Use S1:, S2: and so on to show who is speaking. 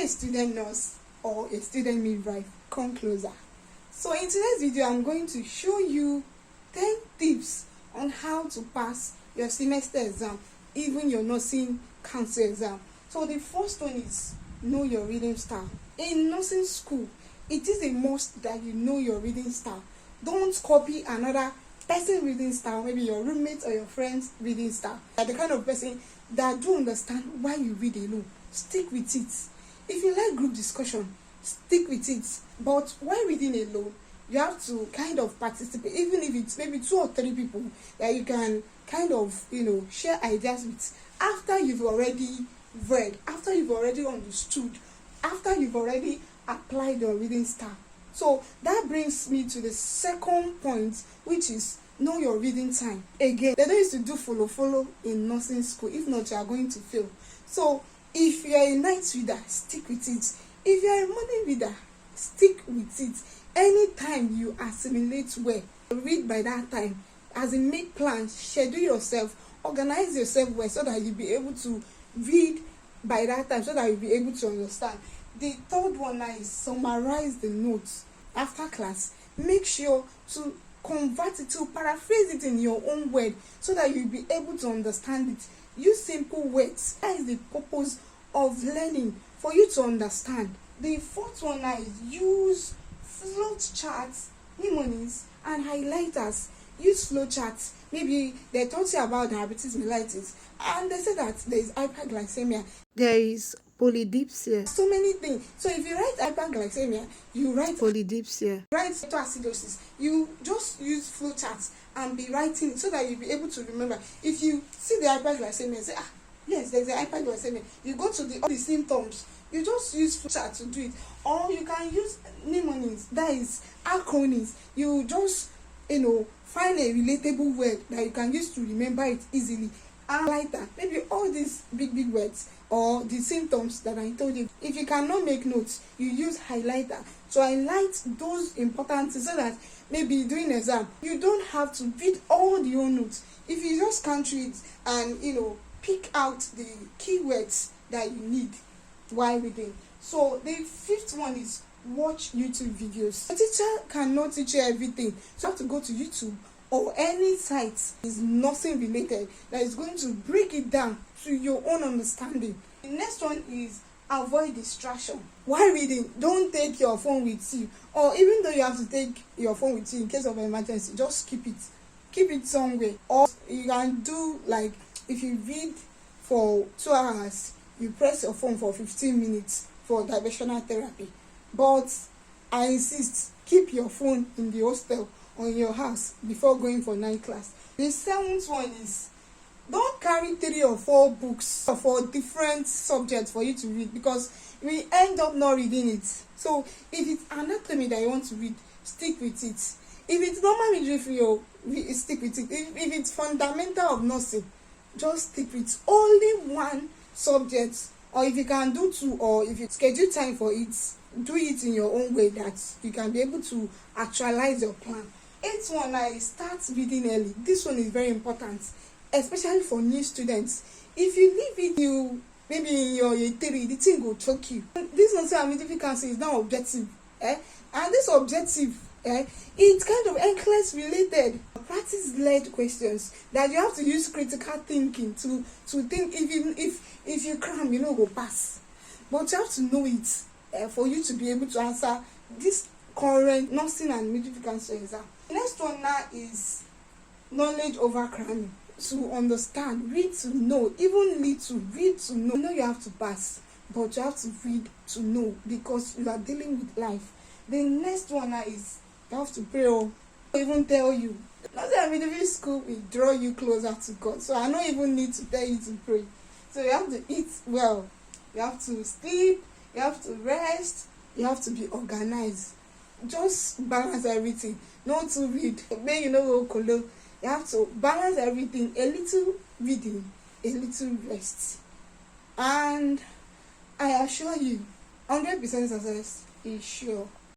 S1: a student nurse or a student midwife? Come closer. So in today's video, I'm going to show you 10 tips on how to pass your semester exam, even your nursing council exam. So the first one is know your reading style. In nursing school, it is a must that you know your reading style. Don't copy another person's reading style, maybe your roommate or your friend's reading style. You're the kind of person that do understand why you read alone. Stick with it. If you like group discussion, stick with it. But while reading alone, you have to kind of participate, even if it's maybe 2 or 3 people that you can kind of, share ideas with. After you've already read, after you've already understood, after you've already applied your reading style. So that brings me to the second point, which is know your reading time. Again, they don't used to do follow in nursing school. If not, you are going to fail. So if you are a night reader, stick with it. If you are a morning reader, stick with it. Anytime you assimilate well, read by that time. As in, make plans, schedule yourself, organize yourself well, so that you'll be able to read by that time, so that you'll be able to understand. The third one now is summarize the notes after class. Make sure to convert it, to paraphrase it in your own word, so that you'll be able to understand it. Use simple words. That is the purpose of learning, for you to understand. The fourth one now is use float charts, mnemonics, and highlighters. Use flow charts. Maybe they taught you about diabetes mellitus, and they say that there is hyperglycemia, there is polydipsia, so many things. So if you write hyperglycemia, you write polydipsia. Write ketoacidosis, you just use flow charts and be writing it, so that you'll be able to remember. If you see the hyperglycemia, say, yes, there's a hyperglycemia. You go to all the symptoms, you just use flow chart to do it. Or you can use mnemonics, that is acronyms. You just find a relatable word that you can use to remember it easily. And highlighter, maybe all these big words or the symptoms that I told you. If you cannot make notes, you use highlighter to highlight those important things, so that maybe during exam you don't have to read all the whole notes. If you just can't read and pick out the keywords that you need while reading. So the fifth one is watch YouTube videos. A teacher cannot teach you everything, so you have to go to YouTube or any site is nursing related that is going to break it down to your own understanding. The next one is avoid distraction. While reading, don't take your phone with you, or even though you have to take your phone with you in case of emergency, just keep it somewhere. Or you can do, like, if you read for 2 hours, you press your phone for 15 minutes for diversional therapy. But I insist, keep your phone in the hostel or in your house before going for night class. The seventh one is don't carry 3 or 4 books for different subjects for you to read, because we end up not reading it. So if it's anatomy that you want to read, stick with it. If it's normal midwifery, stick with it. If it's fundamental of nursing, just stick with only one subject. Or if you can do 2, or if you schedule time for it, do it in your own way, that you can be able to actualize your plan. 8th one, I start reading early. This one is very important, especially for new students. If you leave it, you maybe in your year 3, the thing will choke you. This nursing and midwifery council is now objective, and this objective, it's kind of NCLEX related. Practice-led questions that you have to use critical thinking to think. Even if you cram, go pass, but you have to know it for you to be able to answer this current nursing and midwifery council exam. The next one now is knowledge over cramming. To understand, read to know, even little, read to know. You know you have to pass, but you have to read to know, because you are dealing with life. The next one now is you have to pray. Or even tell you, nursing and midwifery school will draw you closer to God. So I don't even need to tell you to pray. So you have to eat well, you have to sleep, you have to rest, you have to be organized. Just balance everything. Not to read, may you have to balance everything. A little reading, a little rest, and I assure you 100% success is sure.